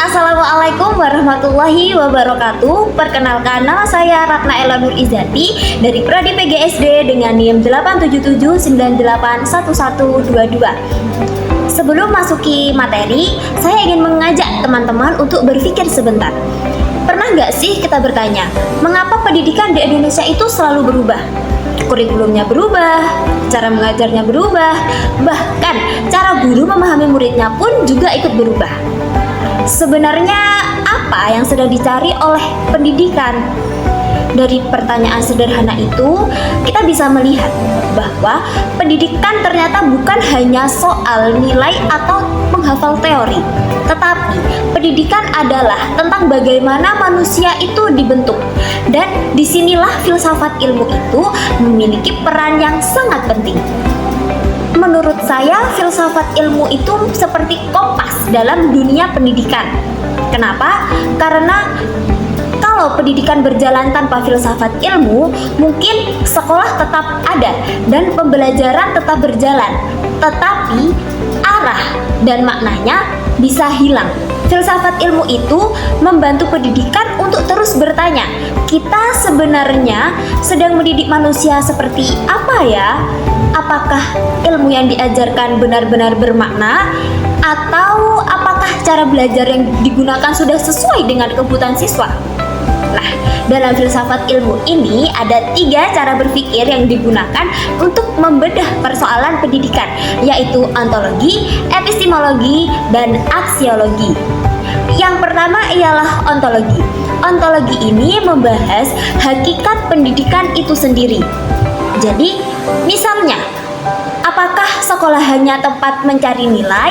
Assalamualaikum warahmatullahi wabarakatuh. Perkenalkan, nama saya Ratna Ella Nur Izati dari Prodi PGSD dengan NIM 877981122. Sebelum masuki materi, saya ingin mengajak teman-teman untuk berpikir sebentar. Pernah nggak sih kita bertanya, mengapa pendidikan di Indonesia itu selalu berubah? Kurikulumnya berubah, cara mengajarnya berubah, bahkan cara guru memahami muridnya pun juga ikut berubah. Sebenarnya apa yang sedang dicari oleh pendidikan? Dari pertanyaan sederhana itu, kita bisa melihat bahwa pendidikan ternyata bukan hanya soal nilai atau menghafal teori, tetapi pendidikan adalah tentang bagaimana manusia itu dibentuk. Dan disinilah filsafat ilmu itu memiliki peran yang sangat penting. Menurut saya, filsafat ilmu itu seperti kompas dalam dunia pendidikan. Kenapa? Karena kalau pendidikan berjalan tanpa filsafat ilmu, mungkin sekolah tetap ada dan pembelajaran tetap berjalan, tetapi arah dan maknanya bisa hilang. Filsafat ilmu itu membantu pendidikan untuk terus bertanya, kita sebenarnya sedang mendidik manusia seperti apa ya? Apakah ilmu yang diajarkan benar-benar bermakna? Atau apakah cara belajar yang digunakan sudah sesuai dengan kebutuhan siswa? Nah, dalam filsafat ilmu ini ada 3 cara berpikir yang digunakan untuk membedah persoalan pendidikan, yaitu ontologi, epistemologi, dan aksiologi. Yang pertama ialah ontologi. Ontologi ini membahas hakikat pendidikan itu sendiri. Jadi, misalnya, apakah sekolah hanya tempat mencari nilai?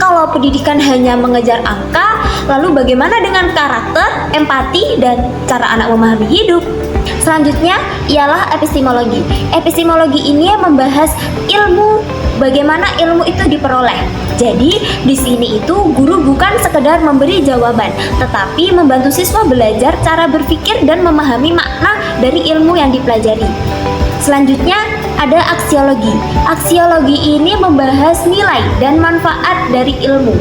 Kalau pendidikan hanya mengejar angka, lalu bagaimana dengan karakter, empati, dan cara anak memahami hidup? Selanjutnya ialah epistemologi. Epistemologi ini membahas ilmu, bagaimana ilmu itu diperoleh. Jadi di sini itu guru bukan sekedar memberi jawaban, tetapi membantu siswa belajar cara berpikir dan memahami makna dari ilmu yang dipelajari. Selanjutnya ada aksiologi. Aksiologi ini membahas nilai dan manfaat dari ilmu.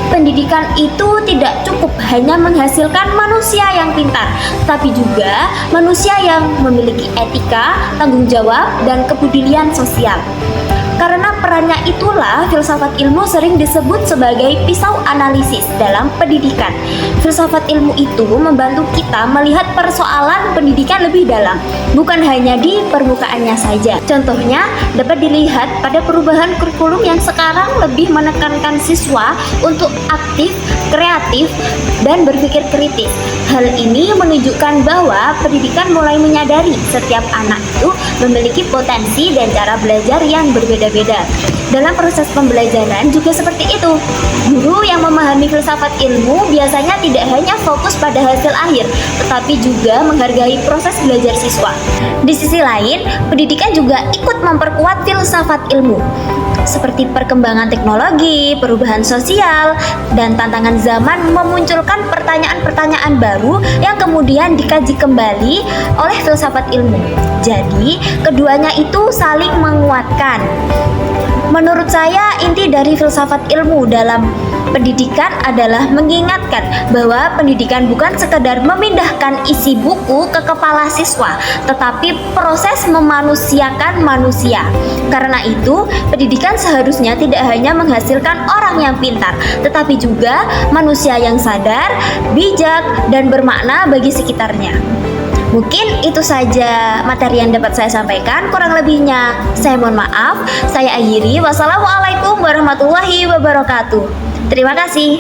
Pendidikan itu tidak cukup hanya menghasilkan manusia yang pintar, tapi juga manusia yang memiliki etika, tanggung jawab, dan kepedulian sosial. Karena perannya itulah filsafat ilmu sering disebut sebagai pisau analisis dalam pendidikan. Filsafat ilmu itu membantu kita melihat persoalan pendidikan lebih dalam, bukan hanya di permukaannya saja. Contohnya dapat dilihat pada perubahan kurikulum yang sekarang lebih menekankan siswa untuk aktif, kreatif, dan berpikir kritis. Hal ini menunjukkan bahwa pendidikan mulai menyadari setiap anak itu memiliki potensi dan cara belajar yang berbeda-beda. Dalam proses pembelajaran juga seperti itu. Guru yang memahami filsafat ilmu biasanya tidak hanya fokus pada hasil akhir, tetapi juga menghargai proses belajar siswa. Di sisi lain, pendidikan juga ikut memperkuat filsafat ilmu, seperti perkembangan teknologi, perubahan sosial, dan tantangan zaman memunculkan pertanyaan-pertanyaan baru yang kemudian dikaji kembali oleh filsafat ilmu. Jadi, keduanya itu saling menguatkan. Menurut saya, inti dari filsafat ilmu dalam pendidikan adalah mengingatkan bahwa pendidikan bukan sekedar memindahkan isi buku ke kepala siswa, tetapi proses memanusiakan manusia. Karena itu, pendidikan seharusnya tidak hanya menghasilkan orang yang pintar, tetapi juga manusia yang sadar, bijak, dan bermakna bagi sekitarnya. Mungkin itu saja materi yang dapat saya sampaikan. Kurang lebihnya saya mohon maaf. Saya akhiri. Wassalamualaikum warahmatullahi wabarakatuh. Terima kasih.